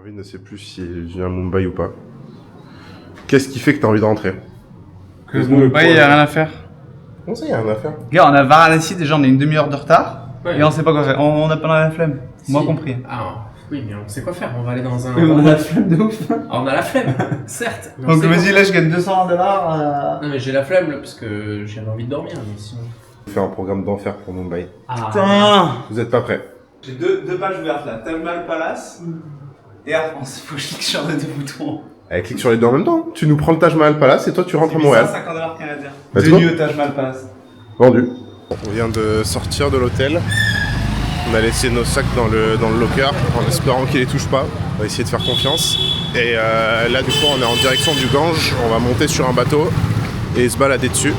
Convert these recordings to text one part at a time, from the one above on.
Marvin ne sait plus s'il vient à Mumbai ou pas. Qu'est-ce qui fait que t'as envie de rentrer? Que Mumbai, il n'y a rien à faire. Comment ça, il y a rien à faire? Gars, on a Varanasi, déjà on a une demi-heure de retard. Ouais. Et on sait pas quoi faire. On a pas la flemme. Si. Moi compris. Ah, oui, mais on sait quoi faire. On va aller dans un. On a la flemme de ouf. Ah, on a la flemme, certes. mais on Donc sait vas-y, quoi. là je gagne $200. Non, mais j'ai la flemme là, parce que j'avais envie de dormir. Mais sinon. On fait un programme d'enfer pour Mumbai. Ah. Putain. Vous êtes pas prêts? J'ai deux pages ouvertes là. Taj Mahal Palace et Air France. Faut que je clique sur les deux boutons. Allez, clique sur les deux en même temps. Tu nous prends le Taj Mahal Palace et toi tu rentres à Montréal. $850 canadiens. Let's De go. mieux Taj Mahal Palace. Vendu. On vient de sortir de l'hôtel. On a laissé nos sacs dans le locker en espérant qu'ils les touchent pas. On va essayer de faire confiance. Et là du coup on est en direction du Gange. On va monter sur un bateau et se balader dessus.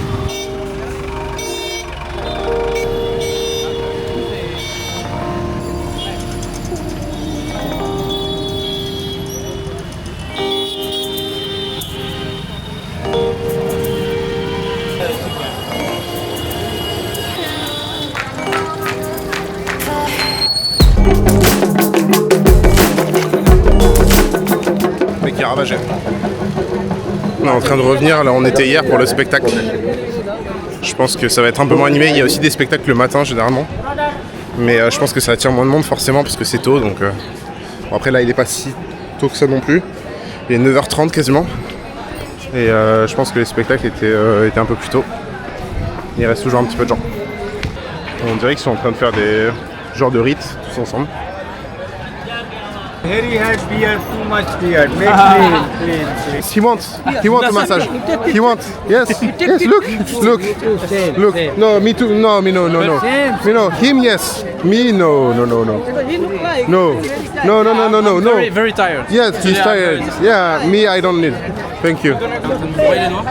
Mec qui est ravagé. On est en train de revenir, là on était hier pour le spectacle. Je pense que ça va être un peu moins animé, il y a aussi des spectacles le matin généralement. Mais je pense que ça attire moins de monde forcément parce que c'est tôt donc... Bon, après là il est pas si tôt que ça non plus. Il est 9h30 quasiment. Et je pense que les spectacles étaient un peu plus tôt. Il reste toujours un petit peu de gens. On dirait qu'ils sont en train de faire des genres de rites tous ensemble. Here he had beer, too much beer. Make please. He wants a massage. He wants. Yes. Yes. Look. No, me too. No, me no. Me no. Him yes. Me no. No. Very tired. Yes, he's tired. Yeah, me I don't need. Thank you. Vous voyez les doigts?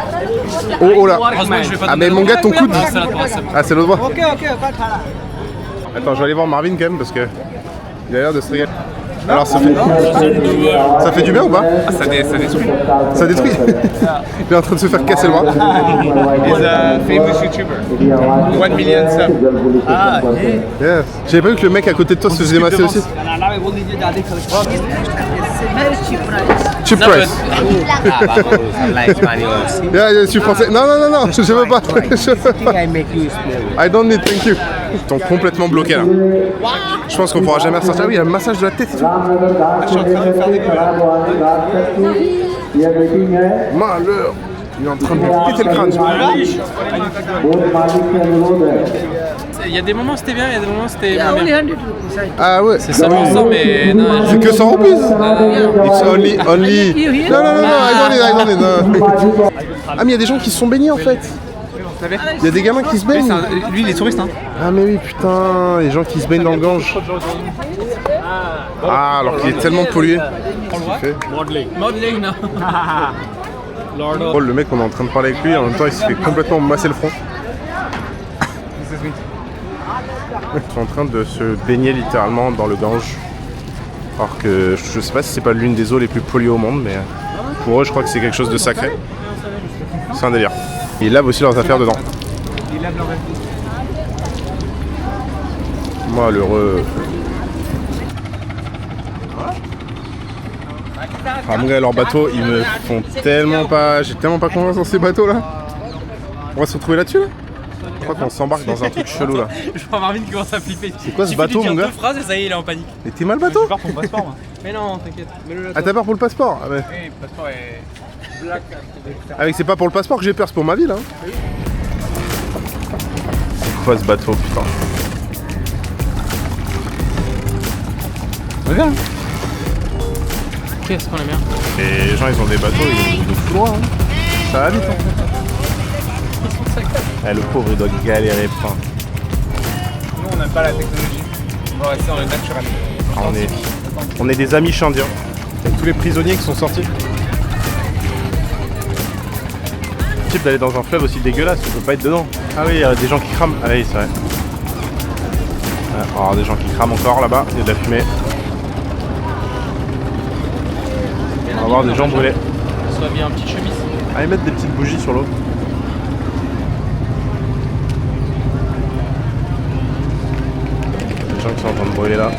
Oh là. Heureusement que je vais pas Ah donner mais mon le gars ton coude. doigt. C'est la troisième. Ah c'est l'autre voie. Okay. Attends, je vais aller voir Marvin quand même parce que il a l'air de se régaler. Alors ça fait du bien ou pas? Ah, ça détruit. Ça détruit. Il est en train de se faire casser le bras. He's a famous YouTuber. 1 million subs. Ah, yeah. Yes. J'avais pas vu que le mec à côté de toi se faisait masser aussi. Cheap price. Yeah, je suis français. Non, je veux pas. Je veux pas. I don't need, thank you. Ils sont complètement bloqués là. Je pense qu'on pourra jamais ressortir. Ah oui, il y a le massage de la tête et tout. Je suis en train de faire des Malheur. Il est en train de me péter le crâne. Il y a des moments c'était bien, il y a des moments c'était moins bien. Ah ouais. C'est 100%, mais non. C'est que 100 roupies. It's only. Non, I don't need. Ah mais il y a des gens qui se sont baignés en fait. Il y a des gamins qui se baignent. Lui, il est touriste, hein. Ah mais oui putain, les gens qui se baignent dans le Gange. Ah alors qu'il est tellement pollué. Modeling, non. Oh, le mec on est en train de parler avec lui, en même temps il se fait complètement masser le front. Ils sont en train de se baigner littéralement dans le Gange. Alors que je sais pas si c'est pas l'une des eaux les plus polluées au monde, mais pour eux je crois que c'est quelque chose de sacré. C'est un délire. Ils lavent aussi leurs affaires dedans. Moi l'heureux. Ah mon gars, leurs bateaux, ils me font tellement pas... J'ai tellement pas confiance dans ces bateaux là. On va se retrouver là-dessus là. Je crois qu'on s'embarque dans un truc chelou là. Je vois Marvin qui commence à flipper. C'est quoi ce bateau mon gars? Deux phrases et ça y est, il est en panique. Et t'es mal bateau? Par ton passeport, moi. Mais non, t'inquiète. Ah t'as peur pour le passeport? Ah ouais. Oui, le passeport est black. Ah mais c'est pas pour le passeport que j'ai peur, c'est pour ma vie là. C'est quoi ce bateau putain? Regarde. Qu'est-ce qu'on est bien. Et les gens ils ont des bateaux, ils nous foutent loin hein. Ça va vite hein. Eh, le pauvre il doit galérer putain. Nous, on n'aime pas la technologie. On va rester dans le naturel. Ah, on est des amis indiens. Avec tous les prisonniers qui sont sortis. Type d'aller dans un fleuve aussi dégueulasse, tu peux pas être dedans. Ah oui, il y a des gens qui crament. Ah oui, c'est vrai. On va avoir des gens qui crament encore là-bas, il y a de la fumée. On va avoir des gens brûlés. Soit bien un petit chemise. Allez mettre des petites bougies sur l'eau. Des gens qui sont en train de brûler là.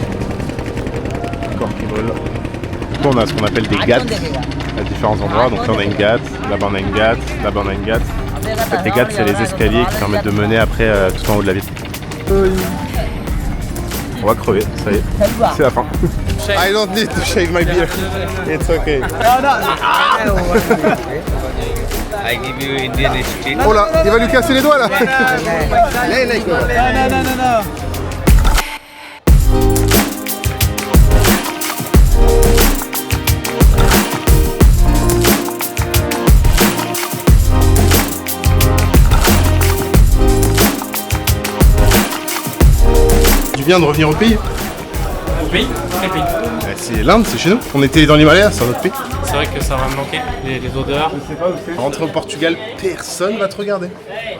Corps qui brûle. Nous on a ce qu'on appelle des ghats à différents endroits. Donc là on a une ghat, là-bas on a une ghat, là-bas on a une ghat. En fait, les ghats c'est les escaliers qui permettent de mener après tout en haut de la ville. On va crever, ça y est, c'est la fin. I don't need to shave my beard. It's okay. I give you Indian street. Oh là, il va lui casser les doigts là. No. Tu viens de revenir au pays? Oui, très pays. C'est l'Inde, c'est chez nous. On était dans l'Himalaya, c'est un autre pays. C'est vrai que ça va me manquer, les odeurs. Rentrer au Portugal, personne va te regarder.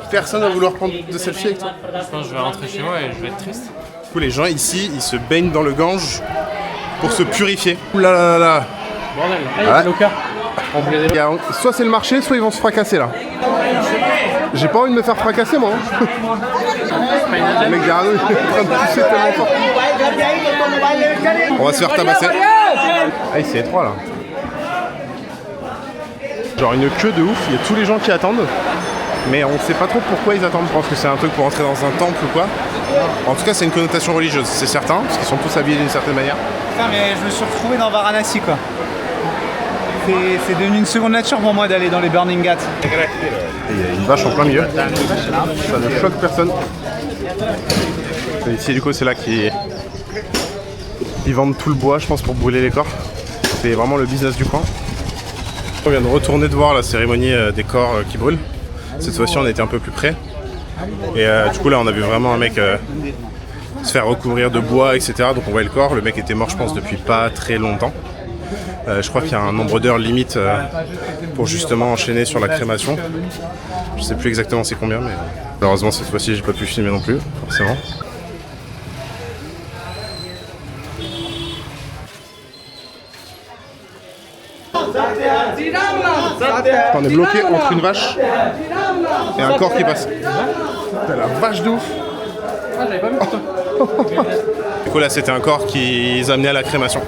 Personne va vouloir prendre de selfie avec toi. Je pense que je vais rentrer chez moi et je vais être triste. Du coup, les gens ici, ils se baignent dans le Gange pour se purifier. Ouh là là là là. Bordel, il y a le cœur. Il y a- Soit c'est le marché, soit ils vont se fracasser là. J'ai pas envie de me faire fracasser moi. Hein. Le mec derrière nous, il est en train de pousser tellement fort. On va se faire tabasser. Ah, c'est étroit là. Genre une queue de ouf, il y a tous les gens qui attendent. Mais on sait pas trop pourquoi ils attendent. Je pense que c'est un truc pour entrer dans un temple ou quoi. En tout cas, c'est une connotation religieuse, c'est certain, parce qu'ils sont tous habillés d'une certaine manière. Putain, mais je me suis retrouvé dans Varanasi quoi. C'est devenu une seconde nature pour moi d'aller dans les Burning Ghats. Et il y a une vache en plein milieu. Ça ne choque personne. Et ici, du coup, c'est là qu'ils vendent tout le bois, je pense, pour brûler les corps. C'est vraiment le business du coin. On vient de retourner de voir la cérémonie des corps qui brûlent. Cette fois-ci, on était un peu plus près. Et du coup, là, on a vu vraiment un mec se faire recouvrir de bois, etc. Donc, on voit le corps. Le mec était mort, je pense, depuis pas très longtemps. Je crois qu'il y a un nombre d'heures limite pour justement enchaîner sur la crémation. Je sais plus exactement c'est combien, mais malheureusement cette fois-ci j'ai pas pu filmer non plus, forcément. On est bloqué entre une vache et un corps qui passe. Putain, la vache de ouf. Ah, j'avais pas vu ça. Du coup là c'était un corps qu'ils amenaient à la crémation.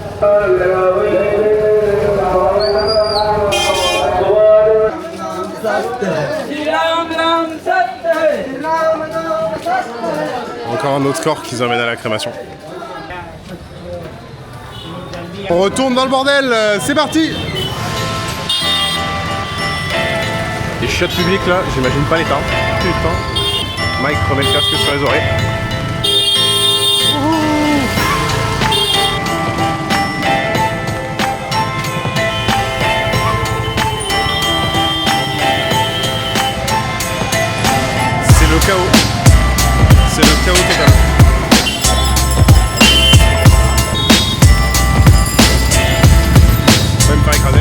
Encore un autre corps qu'ils emmènent à la crémation. On retourne dans le bordel, c'est parti. Les chiottes publiques là, j'imagine pas l'état. Putain. Mike remet le casque sur les oreilles. C'est le chaos. C'est le chaos total. Même pas écrasé.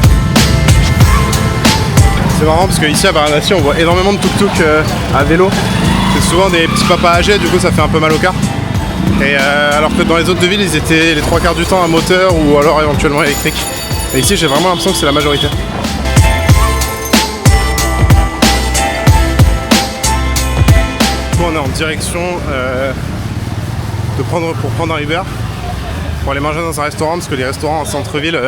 C'est marrant parce qu'ici à Varanasi on voit énormément de tuk-tuk à vélo. C'est souvent des petits papas âgés, du coup ça fait un peu mal au car. Et alors que dans les autres villes ils étaient les 3/4 du temps à moteur ou alors éventuellement électrique. Et ici j'ai vraiment l'impression que c'est la majorité. On est en direction pour prendre un Uber pour aller manger dans un restaurant parce que les restaurants en centre-ville,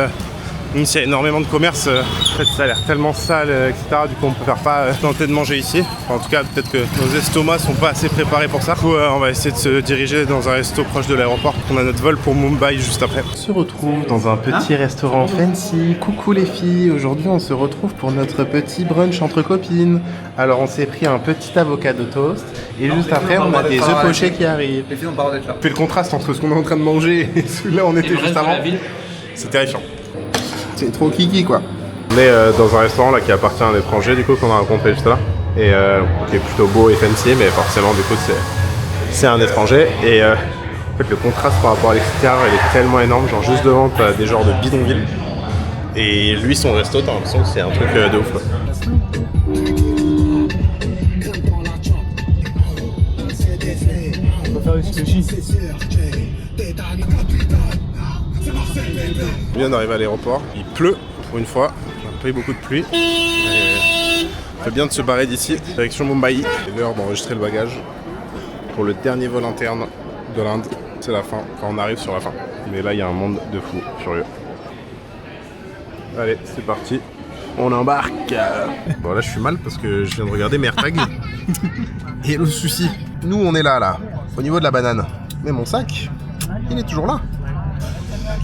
même s'il y a énormément de commerce, en fait, ça a l'air tellement sale, etc. Du coup on ne peut pas tenter de manger ici. Enfin, en tout cas peut-être que nos estomacs sont pas assez préparés pour ça. Du coup on va essayer de se diriger dans un resto proche de l'aéroport. On a notre vol pour Mumbai juste après. On se retrouve dans un petit restaurant fancy. Coucou les filles, aujourd'hui on se retrouve pour notre petit brunch entre copines. Alors on s'est pris un petit avocado toast et juste après on a des œufs pochés qui arrivent. Les filles ont pas d'être là. Fait le contraste entre ce qu'on est en train de manger et celui-là on était juste avant. C'est terrifiant. C'est trop kiki quoi. On est dans un restaurant là qui appartient à un étranger du coup qu'on a rencontré juste là. Et qui est plutôt beau et fancy mais forcément du coup c'est un étranger. Et en fait le contraste par rapport à l'extérieur il est tellement énorme. Genre juste devant t'as des genres de bidonvilles. Et lui son resto t'as l'impression que c'est un truc de ouf quoi. On vient d'arriver à l'aéroport, il pleut pour une fois, on a pas eu beaucoup de pluie. Il fait bien de se barrer d'ici, direction Mumbai. C'est l'heure d'enregistrer le bagage pour le dernier vol interne de l'Inde. C'est la fin, quand on arrive sur la fin. Mais là il y a un monde de fous furieux. Allez, c'est parti. On embarque. Bon là je suis mal parce que je viens de regarder mes AirTags. Et le souci, nous on est là, au niveau de la banane. Mais mon sac, il est toujours là.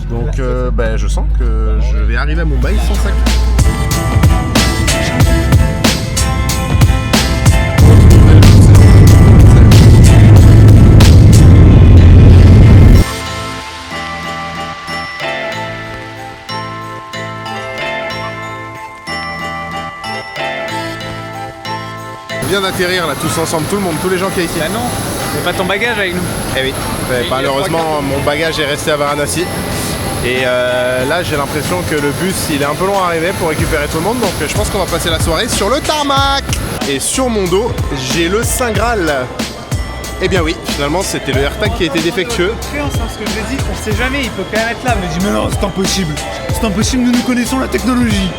Donc je sens que je vais arriver à Mumbai sans sac. On vient d'atterrir là tous ensemble, tout le monde, tous les gens qui sont ici. Bah non, mais pas ton bagage avec nous. Eh oui, malheureusement mon bagage est resté à Varanasi. Et là j'ai l'impression que le bus il est un peu long à arriver pour récupérer tout le monde. Donc je pense qu'on va passer la soirée sur le tarmac. Et sur mon dos, j'ai le Saint Graal. Eh bien oui, finalement c'était le AirTag qui était défectueux. Créance, hein, ce que je lui ai dit, on sait jamais, il peut quand même être là. Mais je dis mais non, c'est impossible. C'est impossible, nous connaissons la technologie.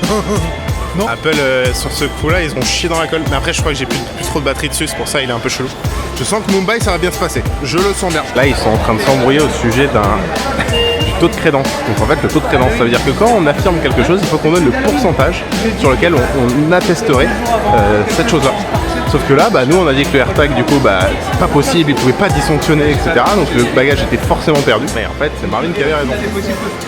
Non. Apple sur ce coup là ils ont chié dans la colle. Mais après je crois que j'ai plus trop de batterie dessus, c'est pour ça il est un peu chelou. Je sens que Mumbai ça va bien se passer, je le sens bien. Là ils sont en train de s'embrouiller au sujet du taux de crédence. Donc en fait le taux de crédence ça veut dire que quand on affirme quelque chose il faut qu'on donne le pourcentage sur lequel on attesterait cette chose là. Sauf que là, nous on a dit que le AirTag du coup c'est pas possible, il pouvait pas dysfonctionner, etc. Donc le bagage était forcément perdu. Mais en fait c'est Marvin qui avait raison.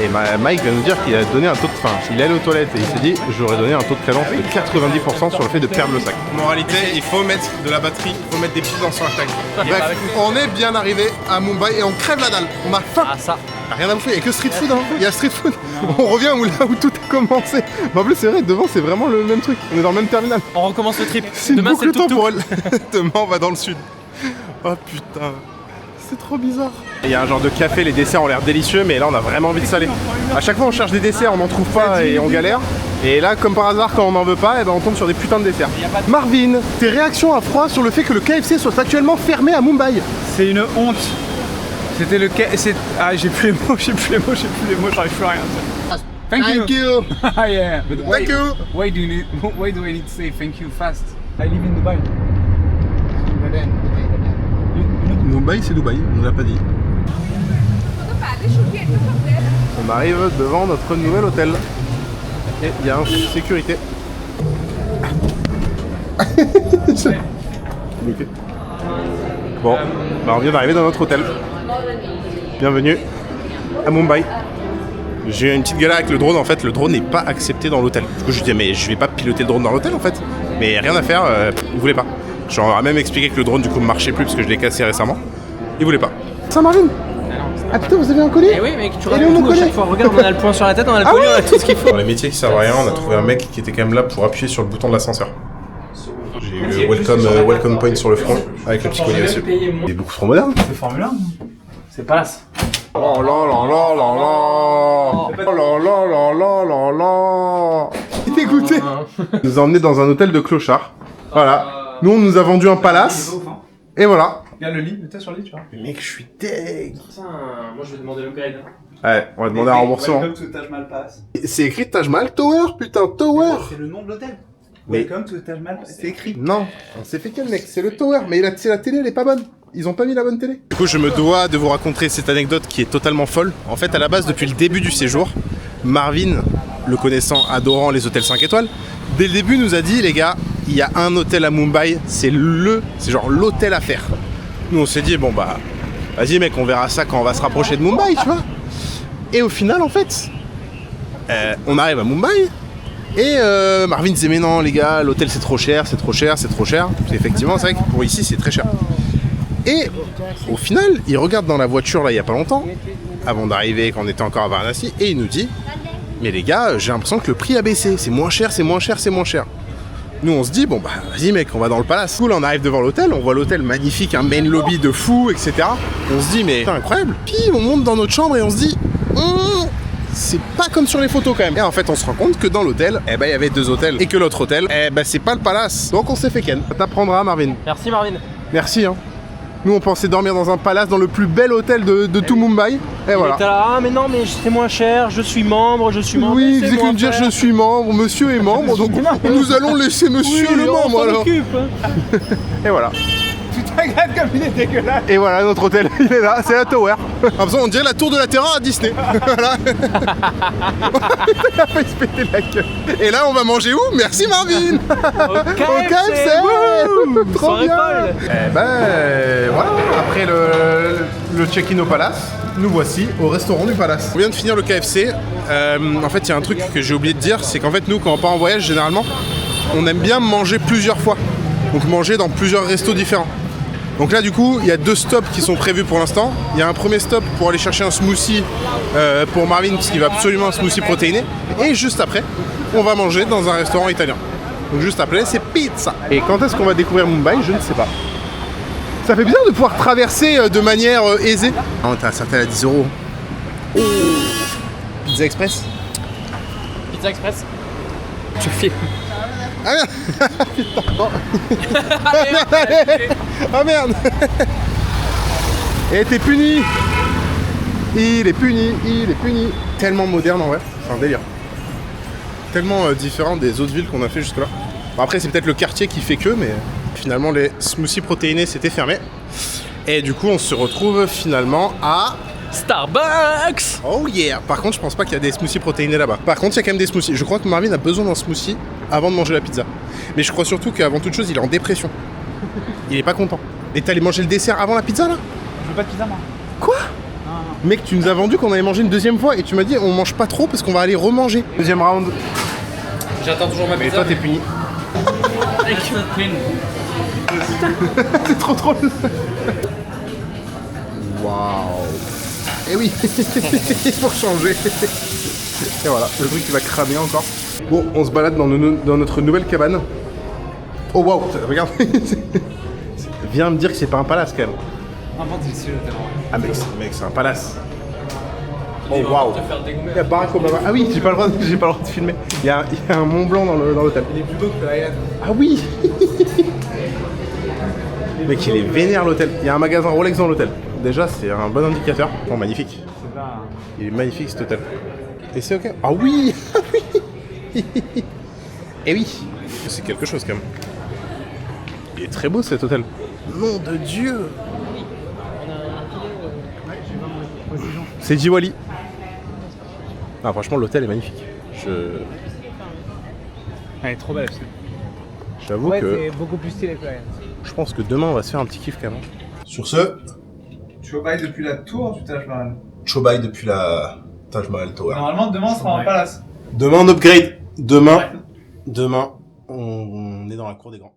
Et Mike vient nous dire qu'il a donné un tôt de il est allé aux toilettes et il s'est dit j'aurais donné un taux de crédence de 90% sur le fait de perdre le sac. Moralité, il faut mettre de la batterie, il faut mettre des piles dans son AirTag. Bref, on est bien arrivé à Mumbai et on crève la dalle. On a faim. Ah ça. Rien à bouffer, il n'y a que street food, hein. Il y a street food. On revient là où tout a commencé. Mais en plus c'est vrai, devant c'est vraiment le même truc. On est dans le même terminal. On recommence le trip. C'est une Demain c'est boucle le temporelle. tuk-tuk. Demain on va dans le sud. Oh putain, c'est trop bizarre. Il y a un genre de café, les desserts ont l'air délicieux, mais là on a vraiment envie de saler. À chaque fois on cherche des desserts, on n'en trouve pas et on galère. Et là comme par hasard quand on n'en veut pas, on tombe sur des putains de desserts. Marvin, tes réactions à froid sur le fait que le KFC soit actuellement fermé à Mumbai? C'est une honte. C'était le cas. Ah, j'ai plus les mots, j'arrive plus à rien. Thank you. Ah yeah. But Thank you. Why do I need to say thank you fast? I live in Dubai. Mumbai c'est Dubaï, on ne l'a pas dit. On arrive devant notre nouvel hôtel. Et il y a un sécurité. Okay. Bon, on vient d'arriver dans notre hôtel. Bienvenue à Mumbai. J'ai eu une petite galère avec le drone, en fait le drone n'est pas accepté dans l'hôtel. Du coup je dis mais je vais pas piloter le drone dans l'hôtel en fait. Mais rien à faire, il voulait pas. J'aurais même expliqué que le drone du coup ne marchait plus parce que je l'ai cassé récemment. Il voulait pas. Ça Marvin. Ah putain vous avez un collier? Eh oui mec, tu racontes tout à chaque fois. Regarde, on a le point sur la tête, on a le collier, on a tout ce qu'il faut. Dans les métiers qui servent à rien, on a trouvé un mec qui était quand même là pour appuyer sur le bouton de l'ascenseur. J'ai eu le welcome point sur le front avec le petit collier dessus. Il est beaucoup trop moderne. C'est Formule 1. C'est passe. Oh là là là là là. Oh là là là là là là. Il est dégoûté. Il nous a emmené dans un hôtel de clochard. Voilà. Nous on nous a vendu un palace. Et voilà. Regarde le lit, mets-toi sur le lit, tu vois. Mais mec, je suis deg. Putain, moi je vais demander l'upgrade. Ouais, on va demander un remboursement. Welcome to Taj Mahal Palace. C'est écrit Taj Mahal Tower, putain, Tower. C'est le nom de l'hôtel. Mais- Welcome to Taj Mahal Palace. C'est écrit. Non, on s'est fait quel mec, c'est le Tower, mais la télé elle est pas bonne. Ils ont pas mis la bonne télé. Du coup, je me dois de vous raconter cette anecdote qui est totalement folle. En fait, à la base, depuis le début du séjour, Marvin, le connaissant, adorant les hôtels 5 étoiles, dès le début nous a dit, les gars, il y a un hôtel à Mumbai, c'est genre l'hôtel à faire. Nous, on s'est dit, bon bah, vas-y mec, on verra ça quand on va se rapprocher de Mumbai, tu vois. Et au final, en fait, on arrive à Mumbai. Et Marvin disait mais non les gars, l'hôtel c'est trop cher, c'est trop cher, c'est trop cher. Effectivement c'est vrai que pour ici c'est très cher. Et au final, il regarde dans la voiture là il y a pas longtemps, avant d'arriver quand on était encore à Varanasi, et il nous dit mais les gars, j'ai l'impression que le prix a baissé, c'est moins cher, c'est moins cher, c'est moins cher. Nous on se dit bon bah vas-y mec, on va dans le palace. Cool, on arrive devant l'hôtel, on voit l'hôtel magnifique, un main lobby de fou, etc. On se dit mais c'est incroyable. Puis on monte dans notre chambre et on se dit c'est pas comme sur les photos quand même. Et en fait on se rend compte que dans l'hôtel, il y avait deux hôtels. Et que l'autre hôtel, c'est pas le palace. Donc on s'est fait ken. Ça t'apprendra Marvin. Merci Marvin. Merci hein. Nous on pensait dormir dans un palace, dans le plus bel hôtel de tout Mumbai. Et voilà. T'es là, ah mais non mais c'est moins cher, je suis membre. Oui, il faisait que nous dire je suis membre, monsieur est membre, donc nous allons laisser monsieur le membre alors. Hein. Et voilà. Tout Regarde comme il est dégueulasse. Et voilà notre hôtel, il est là, c'est la Tower. On dirait la tour de la Terreur à Disney. Voilà. Il a failli se péter la gueule. Et là on va manger où? Merci Marvin. Au KFC. Trop bien. Eh ben voilà, après le check-in au Palace, nous voici au restaurant du Palace. On vient de finir le KFC. En fait il y a un truc que j'ai oublié de dire, c'est qu'en fait nous quand on part en voyage généralement, on aime bien manger plusieurs fois. Donc manger dans plusieurs restos différents. Donc là du coup il y a 2 stops qui sont prévus pour l'instant. Il y a un premier stop pour aller chercher un smoothie pour Marvin parce qu'il va absolument un smoothie protéiné. Et juste après on va manger dans un restaurant italien. Donc juste après c'est pizza. Et quand est-ce qu'on va découvrir Mumbai? Je ne sais pas. Ça fait bizarre de pouvoir traverser de manière aisée. Oh t'as un certain à 10 €. Oh. Pizza Express. Pizza Express. Tu filmes. Ah merde. Putain, non. Ah merde. Et t'es puni. Il est puni, il est puni. Tellement moderne en vrai, c'est un délire. Tellement différent des autres villes qu'on a fait jusque là. Bon, après c'est peut-être le quartier qui fait que, mais finalement les smoothies protéinés c'était fermé. Et du coup on se retrouve finalement à Starbucks. Oh yeah. Par contre je pense pas qu'il y a des smoothies protéinés là-bas. Par contre il y a quand même des smoothies. Je crois que Marvin a besoin d'un smoothie avant de manger la pizza. Mais je crois surtout qu'avant toute chose il est en dépression. Il est pas content. Et t'es allé manger le dessert avant la pizza là? Je veux pas de pizza moi. Quoi? Mec, tu nous as vendu qu'on allait manger une deuxième fois et tu m'as dit on mange pas trop parce qu'on va aller remanger. Deuxième round. J'attends toujours ma Et pizza. toi t'es puni. C'est trop drôle. Waouh. Eh oui, il faut changer. Et voilà, le truc qui va cramer encore. Bon, on se balade dans notre nouvelle cabane. Oh waouh, regarde. Viens me dire que c'est pas un palace quand même. Ah mec, c'est un palace. Oh waouh. Il y a Barack Obama. Ah oui, j'ai pas le droit de filmer. Il y a un Mont Blanc dans l'hôtel. Il est plus beau que Ryan. Ah oui. Mec, il est vénère l'hôtel. Il y a un magasin Rolex dans l'hôtel. Déjà, c'est un bon indicateur. Oh, magnifique. Il est magnifique cet hôtel. Et c'est ok. Ah oui. Et oui. C'est quelque chose quand même. Il est très beau cet hôtel. Nom de Dieu. C'est Diwali. Ah, franchement, l'hôtel est magnifique. Elle est trop belle. J'avoue que c'est beaucoup plus stylé que Ryan. je pense que demain on va se faire un petit kiff quand même. Sur ce, Chobai depuis la tour du Taj Mahal. Chobai depuis la Taj Mahal Tower. Normalement demain on sera en palace. Demain on upgrade. Demain, on est dans la cour des grands.